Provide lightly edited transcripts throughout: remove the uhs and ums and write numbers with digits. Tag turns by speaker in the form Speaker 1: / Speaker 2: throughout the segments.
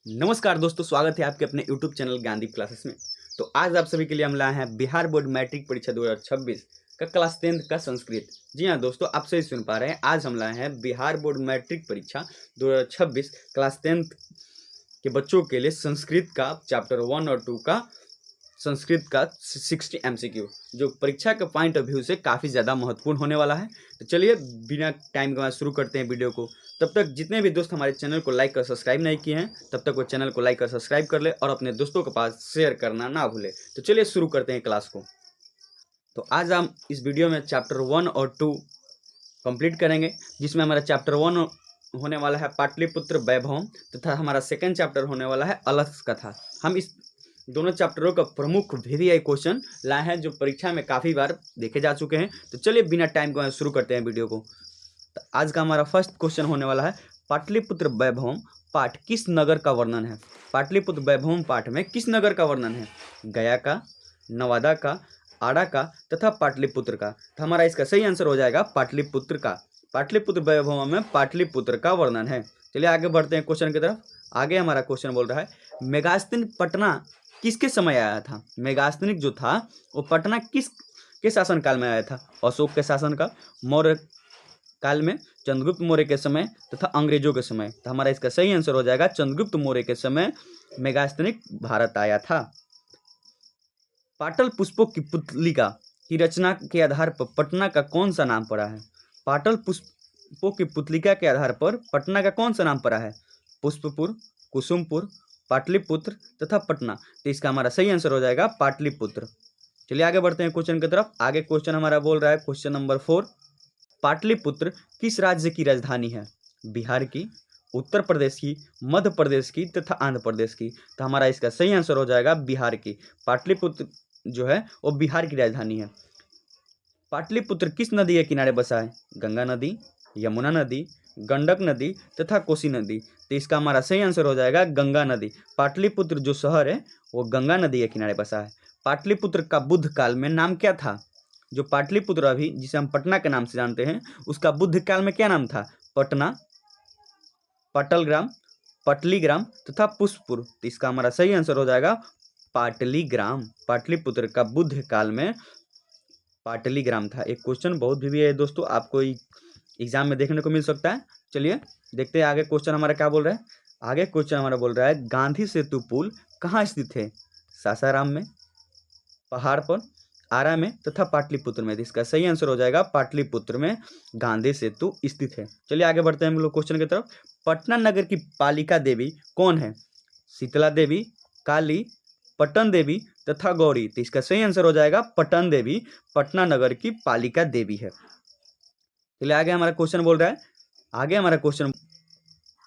Speaker 1: नमस्कार दोस्तों, स्वागत है आपके अपने YouTube चैनल ज्ञानदीप क्लासेस में। तो आज आप सभी के लिए हम लाए हैं बिहार बोर्ड मैट्रिक परीक्षा 2026 का क्लास 10 का संस्कृत। जी हाँ दोस्तों, आप सही सुन पा रहे हैं। आज हम लाए हैं बिहार बोर्ड मैट्रिक परीक्षा 2026 क्लास 10 के बच्चों के लिए संस्कृत का चैप्टर 1 और 2 का संस्कृत का 60 MCQ, जो परीक्षा के पॉइंट ऑफ व्यू से काफ़ी ज़्यादा महत्वपूर्ण होने वाला है। तो चलिए बिना टाइम गंवाए शुरू करते हैं वीडियो को। तब तक जितने भी दोस्त हमारे चैनल को लाइक और सब्सक्राइब नहीं किए हैं, तब तक वो चैनल को लाइक और सब्सक्राइब कर ले और अपने दोस्तों के पास शेयर करना ना भूले। तो चलिए शुरू करते हैं क्लास को। तो आज हम इस वीडियो में चैप्टर 1 और 2 कंप्लीट करेंगे, जिसमें हमारा चैप्टर 1 होने वाला है पाटलिपुत्र वैभव तथा हमारा सेकंड चैप्टर होने वाला है अलस कथा। हम इस दोनों चैप्टरों का प्रमुख VVI क्वेश्चन लाए हैं, जो परीक्षा में काफ़ी बार देखे जा चुके हैं। तो चलिए बिना टाइम को शुरू करते हैं वीडियो को। तो आज का हमारा फर्स्ट क्वेश्चन होने वाला है पाटलिपुत्र वैभव पाठ किस नगर का वर्णन है। पाटलिपुत्र वैभव पाठ में किस नगर का वर्णन है? गया का, नवादा का, आड़ा का तथा पाटलिपुत्र का। तो हमारा इसका सही आंसर हो जाएगा पाटलिपुत्र का। पाटलिपुत्र वैभव में पाटलिपुत्र का वर्णन है। चलिए आगे बढ़ते हैं क्वेश्चन की तरफ। आगे हमारा क्वेश्चन बोल रहा है मेगास्तीन पटना किसके समय आया था? मेगास्तीनिक जो था वो पटना किस के शासनकाल में आया था? अशोक के शासन का, मौर्य काल में, चंद्रगुप्त मौर्य के समय तथा अंग्रेजों के समय। तो हमारा इसका सही आंसर हो जाएगा चंद्रगुप्त मौर्य के समय मेगास्तीनिक भारत आया था। पाटल पुष्पों की पुतलिका की रचना के आधार पर पटना का कौन सा नाम पड़ा है? पाटल पुष्पों की पुतलिका के आधार पर पटना का कौन सा नाम पड़ा है? पुष्पपुर, कुसुमपुर, पाटलिपुत्र तथा पटना। तो इसका हमारा सही आंसर हो जाएगा पाटलिपुत्र। चलिए आगे बढ़ते हैं क्वेश्चन की तरफ। आगे क्वेश्चन हमारा बोल रहा है क्वेश्चन नंबर 4, पाटलिपुत्र किस राज्य की राजधानी है? बिहार की, उत्तर प्रदेश की, मध्य प्रदेश की तथा आंध्र प्रदेश की। तो हमारा इसका सही आंसर हो जाएगा बिहार की। पाटलिपुत्र जो है वो बिहार की राजधानी है। पाटलिपुत्र किस नदी के किनारे बसा है? गंगा नदी, यमुना नदी, गंडक नदी तथा कोसी नदी। तो इसका हमारा सही आंसर हो जाएगा गंगा नदी। पाटलिपुत्र जो शहर है वो गंगा नदी के किनारे बसा है। पाटलिपुत्र का बुद्ध काल में नाम क्या था? जो पाटलिपुत्र अभी जिसे हम पटना के नाम से जानते हैं, उसका बुद्ध काल में क्या नाम था? पटना, पाटलग्राम, पटलीग्राम तथा पुष्पपुर। तो इसका हमारा सही आंसर हो जाएगा पाटलीग्राम। पाटलिपुत्र का बुद्ध काल में पाटलीग्राम था। एक क्वेश्चन बहुत भी है दोस्तों, आपको एग्जाम में देखने को मिल सकता है। चलिए देखते हैं आगे क्वेश्चन हमारा क्या बोल रहा है। आगे क्वेश्चन हमारा बोल रहा है गांधी सेतु पुल कहाँ स्थित है? सासाराम में, पहाड़ पर, आरा में तथा पाटलिपुत्र में। इसका सही आंसर हो जाएगा पाटलिपुत्र में गांधी सेतु स्थित है। चलिए आगे बढ़ते हैं हम लोग क्वेश्चन की तरफ। पटना नगर की पालिका देवी कौन है? शीतला देवी, काली, पटन देवी तथा गौरी। तो इसका सही आंसर हो जाएगा पटन देवी पटना नगर की पालिका देवी है। चलिए आगे हमारा क्वेश्चन बोल रहा है, आगे हमारा क्वेश्चन,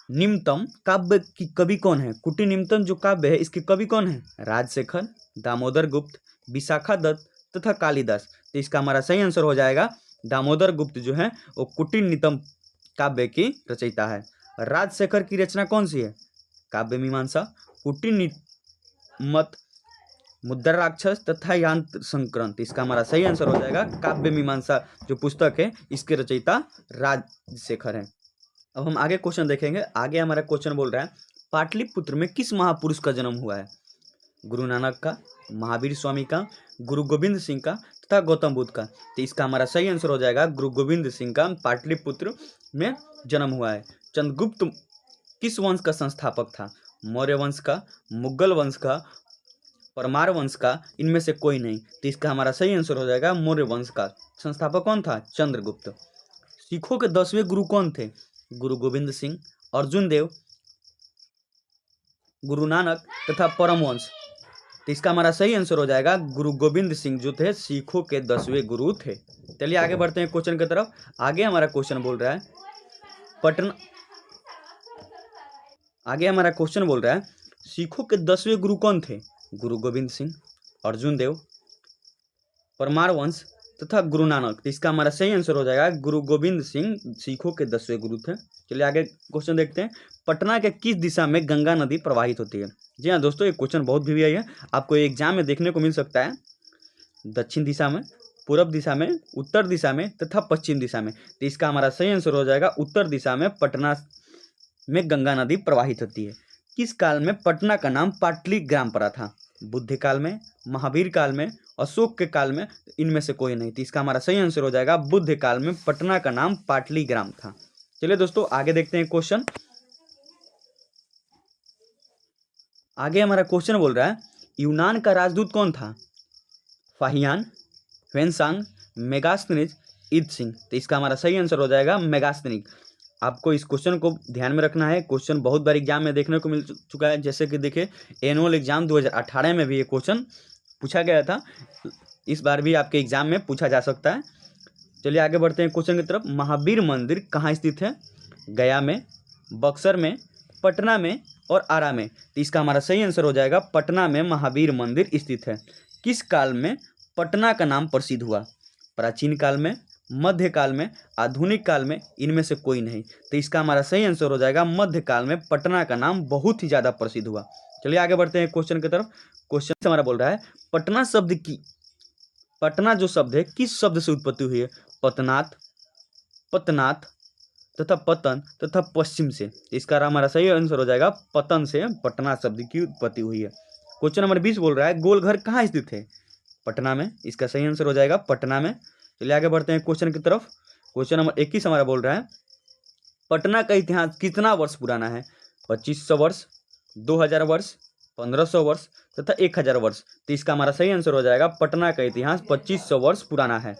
Speaker 1: निम्नतम काव्य की कवि कौन है? कुटी निम्नतम जो काव्य है इसके कवि कौन है? राजशेखर, दामोदर गुप्त, विशाखा दत्त तथा कालिदास। तो इसका हमारा सही आंसर हो जाएगा दामोदर गुप्त जो है वो कुटी निम्नतम काव्य की रचयिता है। राजशेखर की रचना कौन सी है? काव्य मीमांसा, कुटी निम्नत, मुद्रा राक्षस तथा यंत्र संकरण। तो इसका हमारा सही आंसर हो जाएगा काव्य मीमांसा जो पुस्तक है इसके रचयिता राजशेखर है। अब हम आगे क्वेश्चन देखेंगे। आगे हमारा क्वेश्चन बोल रहा है पाटलिपुत्र में किस महापुरुष का जन्म हुआ है? गुरु नानक का, महावीर स्वामी का, गुरु गोविंद सिंह का तथा गौतम बुद्ध का। तो इसका हमारा सही आंसर हो जाएगा गुरु गोविंद सिंह का पाटलिपुत्र में जन्म हुआ है। चंद्रगुप्त किस वंश का संस्थापक था? मौर्य वंश का, मुगल वंश का, परमार वंश का, इनमें से कोई नहीं। तो इसका हमारा सही आंसर हो जाएगा मौर्य वंश का। संस्थापक कौन था? चंद्रगुप्त। सिखों के 10वें गुरु कौन थे? गुरु गोविंद सिंह, अर्जुन देव, गुरु नानक तथा परमवंश। तो इसका हमारा सही आंसर हो जाएगा गुरु गोविंद सिंह जो थे सिखों के 10वें गुरु थे। चलिए आगे बढ़ते हैं क्वेश्चन की तरफ। आगे हमारा क्वेश्चन बोल रहा है पटना, आगे हमारा क्वेश्चन बोल रहा है सिखों के 10वें गुरु कौन थे? गुरु गोविंद सिंह, अर्जुन देव, परमार वंश तथा गुरु नानक। तो इसका हमारा सही आंसर हो जाएगा गुरु गोविंद सिंह सिखों के 10वें गुरु थे। चलिए आगे क्वेश्चन देखते हैं। पटना के किस दिशा में गंगा नदी प्रवाहित होती है? जी हाँ दोस्तों, ये क्वेश्चन बहुत VVI है, आपको एग्जाम में देखने को मिल सकता है। दक्षिण दिशा में, पूर्व दिशा में, उत्तर दिशा में तथा पश्चिम दिशा में। तो इसका हमारा सही आंसर हो जाएगा उत्तर दिशा में पटना में गंगा नदी प्रवाहित होती है। किस काल में पटना का नाम पाटलीग्राम पड़ा था? बुद्ध काल में, महावीर काल में, अशोक के काल में, इनमें से कोई नहीं। तो इसका हमारा सही आंसर हो जाएगा बुद्ध काल में पटना का नाम पाटलीग्राम था। चलिए दोस्तों आगे देखते हैं क्वेश्चन। आगे हमारा क्वेश्चन बोल रहा है यूनान का राजदूत कौन था? फाहियान, ह्वेनसांग, मेगास्थनीज, ईद सिंह। तो इसका हमारा सही आंसर हो जाएगा मेगास्थनीज। आपको इस क्वेश्चन को ध्यान में रखना है। क्वेश्चन बहुत बार एग्जाम में देखने को मिल चुका है, जैसे कि देखिए एनुअल एग्जाम 2018 में भी ये क्वेश्चन पूछा गया था। इस बार भी आपके एग्जाम में पूछा जा सकता है। चलिए आगे बढ़ते हैं क्वेश्चन की तरफ। महावीर मंदिर कहाँ स्थित है? गया में, बक्सर में, पटना में और आरा में। तो इसका हमारा सही आंसर हो जाएगा पटना में महावीर मंदिर स्थित है। किस काल में पटना का नाम प्रसिद्ध हुआ? प्राचीन काल में, मध्यकाल में, आधुनिक काल में, इनमें से कोई नहीं। तो इसका हमारा सही आंसर हो जाएगा मध्यकाल में पटना का नाम बहुत ही ज़्यादा प्रसिद्ध हुआ। चलिए आगे बढ़ते हैं क्वेश्चन की तरफ। क्वेश्चन हमारा बोल रहा है पटना जो शब्द है किस शब्द से उत्पत्ति हुई है? पतनाथ, पतनाथ तथा पतन तथा पश्चिम से। इसका हमारा सही आंसर हो जाएगा पतन से पटना शब्द की उत्पत्ति हुई है। क्वेश्चन नंबर 20 बोल रहा है गोलघर कहाँ स्थित है? पटना में। इसका सही आंसर हो जाएगा पटना में। चलिए आगे बढ़ते हैं क्वेश्चन की तरफ। क्वेश्चन नंबर 21 हमारा बोल रहा है पटना का इतिहास कितना वर्ष पुराना है? 2500 वर्ष, 2000 वर्ष, 1500 वर्ष तथा 1000 वर्ष। तो इसका हमारा सही आंसर हो जाएगा पटना का इतिहास 2500 वर्ष पुराना है।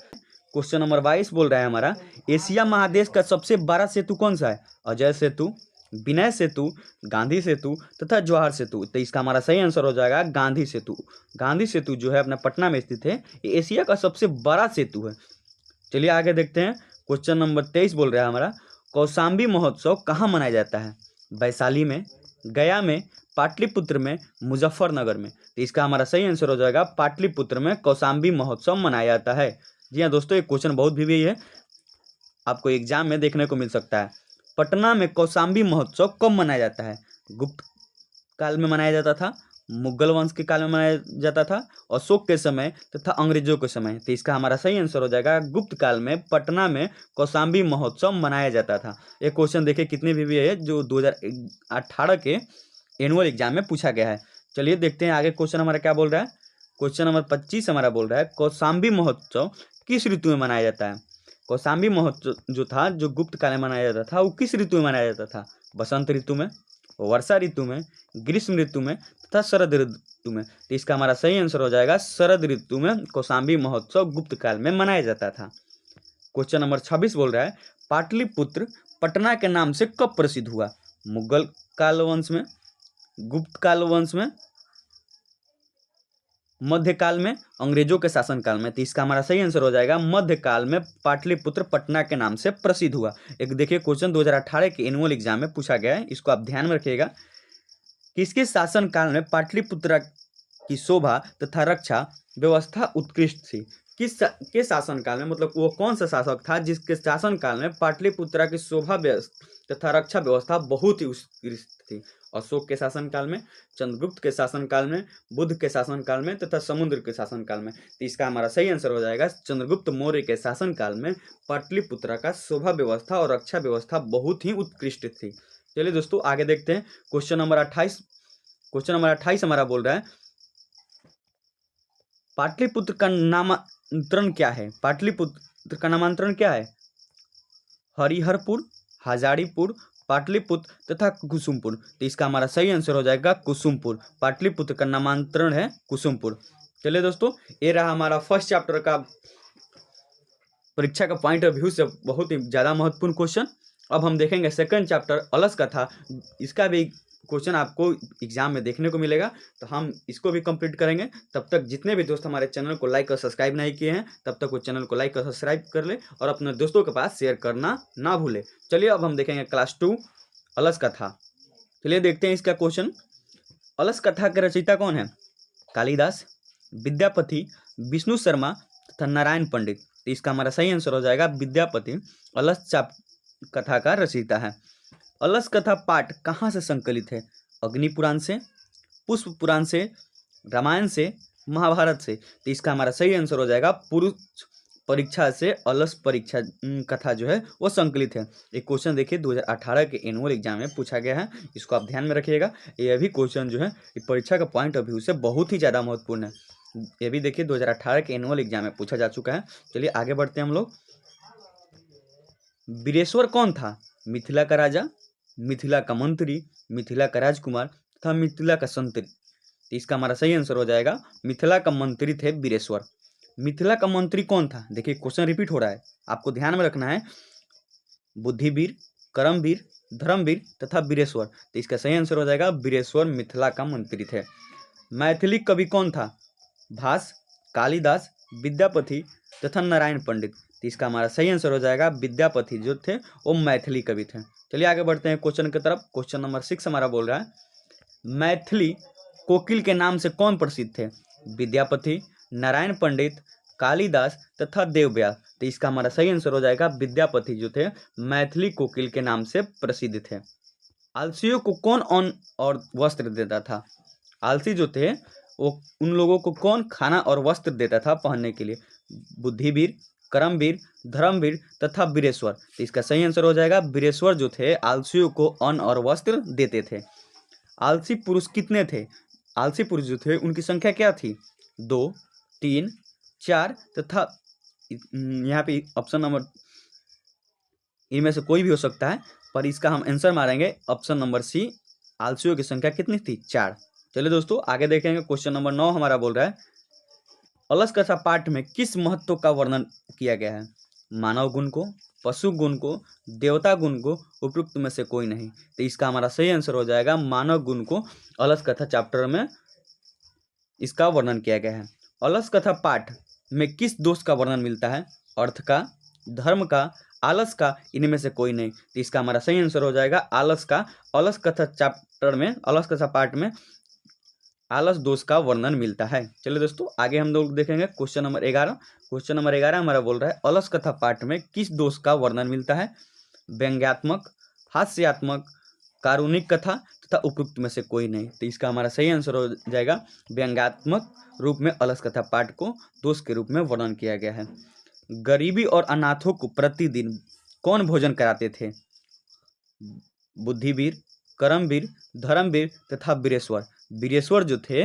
Speaker 1: क्वेश्चन नंबर 22 बोल रहा है हमारा एशिया महादेश का सबसे बड़ा सेतु कौन सा है? अजय सेतु, विनय सेतु, गांधी सेतु तथा जवाहर सेतु। तो इसका हमारा सही आंसर हो जाएगा गांधी सेतु। गांधी सेतु जो है अपना पटना में स्थित है, ये एशिया का सबसे बड़ा सेतु है। चलिए आगे देखते हैं। क्वेश्चन नंबर 23 बोल रहा है हमारा कौशाम्बी महोत्सव कहाँ मनाया जाता है? वैशाली में, गया में, पाटलिपुत्र में, मुजफ्फरनगर में। तो इसका हमारा सही आंसर हो जाएगा पाटलिपुत्र में कौशाम्बी महोत्सव मनाया जाता है। जी हाँ दोस्तों, ये क्वेश्चन बहुत भी है, आपको एग्जाम में देखने को मिल सकता है। पटना में कौशाम्बी महोत्सव कब मनाया जाता है? गुप्त काल में मनाया जाता था, मुगल वंश के काल में मनाया जाता था, अशोक के समय तथा अंग्रेजों के समय। तो इसका हमारा सही आंसर हो जाएगा गुप्त काल में पटना में कौशाम्बी महोत्सव मनाया जाता था। ये क्वेश्चन देखिए कितने भी है जो 2018 के एनुअल एग्जाम में पूछा गया है। चलिए देखते हैं आगे क्वेश्चन हमारा क्या बोल रहा है। क्वेश्चन नंबर 25 हमारा बोल रहा है कौशाम्बी महोत्सव किस ऋतु में मनाया जाता है? कौशाम्बी महोत्सव जो था जो गुप्त काल में मनाया जाता था वो किस ऋतु में मनाया जाता था? बसंत ऋतु में, वर्षा ऋतु में, ग्रीष्म ऋतु में तथा शरद ऋतु में। तो इसका हमारा सही आंसर हो जाएगा शरद ऋतु में कौशाम्बी महोत्सव गुप्त काल में मनाया जाता था। क्वेश्चन नंबर 26 बोल रहा है पाटलिपुत्र पटना के नाम से कब प्रसिद्ध हुआ? मुगल काल वंश में, गुप्त काल वंश में, मध्यकाल में, अंग्रेजों के शासनकाल में। तो इसका हमारा सही आंसर हो जाएगा मध्यकाल में पाटलिपुत्र पटना के नाम से प्रसिद्ध हुआ। एक देखिए क्वेश्चन 2018 के एनुअल एग्जाम में पूछा गया है, इसको आप ध्यान में रखिएगा। किसके शासनकाल में पाटलिपुत्र की शोभा तथा रक्षा व्यवस्था उत्कृष्ट थी? के शासनकाल में, मतलब वो कौन सा शासक था जिसके शासनकाल में पाटलिपुत्र की शोभा तथा रक्षा व्यवस्था बहुत ही उत्कृष्ट थी? अशोक के शासनकाल में, चंद्रगुप्त के शासनकाल में, बुद्ध के शासनकाल में तथा समुद्र के शासनकाल में। तो इसका हमारा सही आंसर हो जाएगा चंद्रगुप्त मौर्य के शासनकाल में पाटलिपुत्र का शोभा व्यवस्था और रक्षा व्यवस्था बहुत ही उत्कृष्ट थी। चलिए दोस्तों आगे देखते हैं। क्वेश्चन नंबर 28 हमारा बोल रहा है पाटलिपुत्र का नामांतरण क्या है? पाटलिपुत्र का नामांतरण क्या है? हरिहरपुर, हजारीपुर, पाटलिपुत्र तथा कुसुमपुर। तो इसका हमारा सही आंसर हो जाएगा कुसुमपुर। पाटलिपुत्र का नामांतरण है कुसुमपुर। चलिए दोस्तों, ये रहा हमारा फर्स्ट चैप्टर का परीक्षा का पॉइंट ऑफ व्यू से बहुत ही ज़्यादा महत्वपूर्ण क्वेश्चन। अब हम देखेंगे सेकंड चैप्टर अलस कथा। इसका भी क्वेश्चन आपको एग्जाम में देखने को मिलेगा, तो हम इसको भी कंप्लीट करेंगे। तब तक जितने भी दोस्त हमारे चैनल को लाइक और सब्सक्राइब नहीं किए हैं, तब तक वो चैनल को लाइक और सब्सक्राइब कर ले और अपने दोस्तों के पास शेयर करना ना भूले। चलिए अब हम देखेंगे क्लास 2 अलस कथा। चलिए देखते हैं इसका क्वेश्चन। अलस कथा के रचयिता कौन है? कालिदास, विद्यापति, विष्णु शर्मा तथा नारायण पंडित। तो इसका हमारा सही आंसर हो जाएगा विद्यापति अलस कथा का रचयिता है। अलस कथा पाठ कहाँ से संकलित है? अग्नि पुराण से, पुष्प पुराण से, रामायण से, महाभारत से। तो इसका हमारा सही आंसर हो जाएगा परीक्षा से अलस परीक्षा कथा जो है वो संकलित है। एक क्वेश्चन देखिए 2018 के एनुअल एग्जाम में पूछा गया है, इसको आप ध्यान में रखिएगा। ये भी क्वेश्चन जो है परीक्षा का पॉइंट ऑफ व्यू से बहुत ही ज़्यादा महत्वपूर्ण है। ये भी देखिए 2018 के एनुअल एग्जाम में पूछा जा चुका है। चलिए आगे बढ़ते हैं हम लोग। वीरेश्वर कौन था? मिथिला का राजा, मिथिला का मंत्री, मिथिला का राजकुमार तथा मिथिला का संतरी। तो इसका हमारा सही आंसर हो जाएगा मिथिला का मंत्री थे वीरेश्वर। मिथिला का मंत्री कौन था? देखिए क्वेश्चन रिपीट हो रहा है, आपको ध्यान में रखना है। बुद्धिवीर, कर्मवीर, धर्मवीर तथा वीरेश्वर। तो इसका सही आंसर हो जाएगा वीरेश्वर मिथिला का मंत्री थे। मैथिली कवि कौन था? भास, कालिदास, विद्यापति तथा नारायण पंडित। तो इसका हमारा सही आंसर हो जाएगा विद्यापति जो थे वो मैथिली कवि थे। चलिए आगे बढ़ते हैं क्वेश्चन की तरफ। क्वेश्चन नंबर 6 हमारा बोल रहा है मैथिली कोकिल के नाम से कौन प्रसिद्ध थे? विद्यापति, नारायण पंडित, कालिदास तथा देवव्यास। तो इसका हमारा सही आंसर हो जाएगा विद्यापति जो थे मैथिली कोकिल के नाम से प्रसिद्ध थे। आलसियों को कौन अन्न और वस्त्र देता था? आलसी जो थे वो उन लोगों को कौन खाना और वस्त्र देता था पहनने के लिए? बुद्धिवीर, कर्मवीर, धर्मवीर तथा वीरेश्वर। तो इसका सही आंसर हो जाएगा वीरेश्वर जो थे आलसियों को अन्न और वस्त्र देते थे। आलसी पुरुष कितने थे? आलसी पुरुष जो थे उनकी संख्या क्या थी? 2, 3, 4 तथा यहाँ पे ऑप्शन नंबर इनमें से कोई भी हो सकता है, पर इसका हम आंसर मारेंगे ऑप्शन नंबर सी। आलसियों की संख्या कितनी थी? 4। चलिए दोस्तों आगे देखेंगे। क्वेश्चन नंबर 9 हमारा बोल रहा है अलस कथा पाठ में किस महत्व का वर्णन किया गया है? मानव गुण को, पशु गुण को, देवता गुण को, उपयुक्त में से कोई नहीं। तो इसका हमारा सही आंसर हो जाएगा मानव गुण को अलस कथा चैप्टर में इसका वर्णन किया गया है। अलस कथा पाठ में किस दोष का वर्णन मिलता है? अर्थ का, धर्म का, आलस का, इनमें से कोई नहीं। तो इसका हमारा सही आंसर हो जाएगा आलस का। अलस कथा चैप्टर में, अलस कथा पाठ में आलस दोष का वर्णन मिलता है। चलिए दोस्तों आगे हम लोग देखेंगे क्वेश्चन नंबर 11। क्वेश्चन नंबर 11 हमारा बोल रहा है अलस कथा पाठ में किस दोष का वर्णन मिलता है? व्यंग्यात्मक, हास्यात्मक, कारुणिक कथा तथा उपयुक्त में से कोई नहीं। तो इसका हमारा सही आंसर हो जाएगा व्यंग्यात्मक रूप में अलस कथा पाठ को दोष के रूप में वर्णन किया गया है। गरीबी और अनाथों को प्रतिदिन कौन भोजन कराते थे? बुद्धिवीर, कर्मवीर, धर्मवीर तथा वीरेश्वर। वीरेश्वर जो थे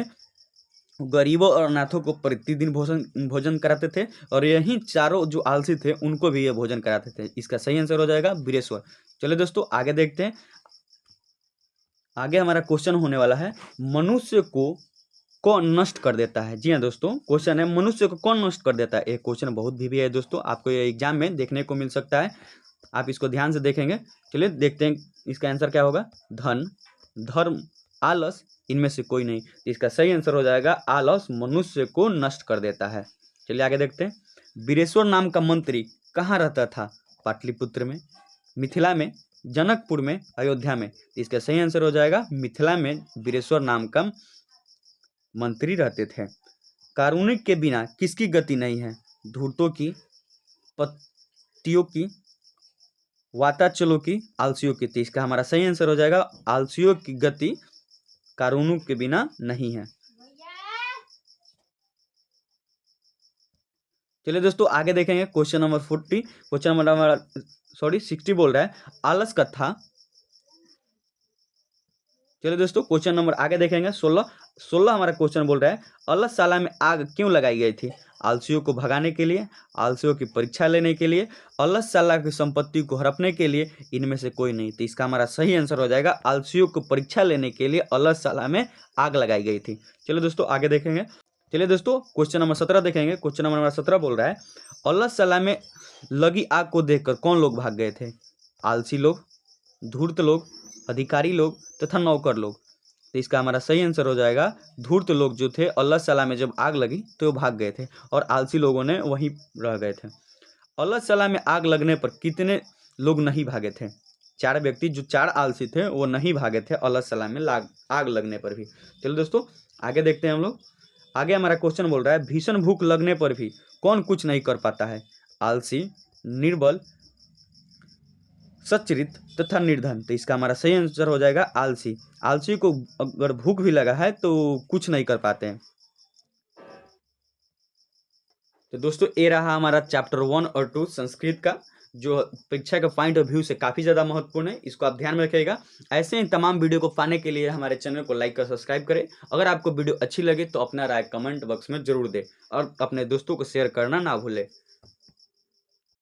Speaker 1: गरीबों और अनाथों को प्रतिदिन भोजन कराते थे और यही चारों जो आलसी थे उनको भी ये भोजन कराते थे। इसका सही आंसर हो जाएगा वीरेश्वर। चलिए दोस्तों आगे देखते हैं। आगे हमारा क्वेश्चन होने वाला है मनुष्य को कौन नष्ट कर देता है? जी हाँ दोस्तों क्वेश्चन है मनुष्य को कौन नष्ट कर देता है। ये क्वेश्चन बहुत भी है दोस्तों, आपको ये एग्जाम में देखने को मिल सकता है, आप इसको ध्यान से देखेंगे। चलिए देखते हैं इसका आंसर क्या होगा। धन, धर्म, आलस, इनमें से कोई नहीं। इसका सही आंसर हो जाएगा आलस मनुष्य को नष्ट कर देता है। चलिए आगे देखते हैं। वीरेश्वर नाम का मंत्री कहाँ रहता था? पाटलिपुत्र में, मिथिला में, जनकपुर में, अयोध्या में। इसका सही आंसर हो जाएगा मिथिला में वीरेश्वर नाम का मंत्री रहते थे। कारुणिक के बिना किसकी गति नहीं है? धूर्तों की, पतियों की, वाताचलों की, आलसियों की। तो इसका हमारा सही आंसर हो जाएगा आलसियों की गति कारुणिक के बिना नहीं है। चलिए दोस्तों आगे देखेंगे क्वेश्चन नंबर 40। क्वेश्चन नंबर 60 बोल रहा है आलस कथा। चलिए दोस्तों क्वेश्चन नंबर आगे देखेंगे 16 हमारा क्वेश्चन बोल रहा है अलसशाला में आग क्यों लगाई गई थी? आलसियों को भगाने के लिए, आलसियों की परीक्षा लेने के लिए, अलसशाला की संपत्ति को हड़पने के लिए, इनमें से कोई नहीं। तो इसका हमारा सही आंसर हो जाएगा आलसियों को परीक्षा लेने के लिए अलसशाला में आग लगाई गई थी। चलिए दोस्तों आगे देखेंगे। चलिए दोस्तों क्वेश्चन नंबर 17 देखेंगे। क्वेश्चन नंबर 17 बोल रहा है अलसशाला में लगी आग को देखकर कौन लोग भाग गए थे? आलसी लोग, धूर्त लोग, अधिकारी लोग तथा नौकर लोग। तो इसका हमारा सही आंसर हो जाएगा धूर्त लोग जो थे अलसशाला में जब आग लगी तो वो भाग गए थे और आलसी लोगों ने वहीं रह गए थे। अलसशाला में आग लगने पर कितने लोग नहीं भागे थे? 4 व्यक्ति, जो 4 आलसी थे वो नहीं भागे थे अलसशाला में आग लगने पर भी। चलो दोस्तों आगे देखते हैं हम लोग। आगे हमारा क्वेश्चन बोल रहा है भीषण भूख लगने पर भी कौन कुछ नहीं कर पाता है? आलसी, निर्बल, सच्चरित तथा निर्धन। तो इसका हमारा सही आंसर हो जाएगा आलसी। आलसी को अगर भूख भी लगा है तो कुछ नहीं कर पाते हैं। तो दोस्तों ये रहा हमारा चैप्टर 1 और 2 संस्कृत का, जो परीक्षा के पॉइंट ऑफ व्यू से काफ़ी ज़्यादा महत्वपूर्ण है। इसको आप ध्यान में रखिएगा। ऐसे ही तमाम वीडियो को पाने के लिए हमारे चैनल को लाइक और सब्सक्राइब करें। अगर आपको वीडियो अच्छी लगे तो अपना राय कमेंट बॉक्स में ज़रूर दें और अपने दोस्तों को शेयर करना ना भूलें।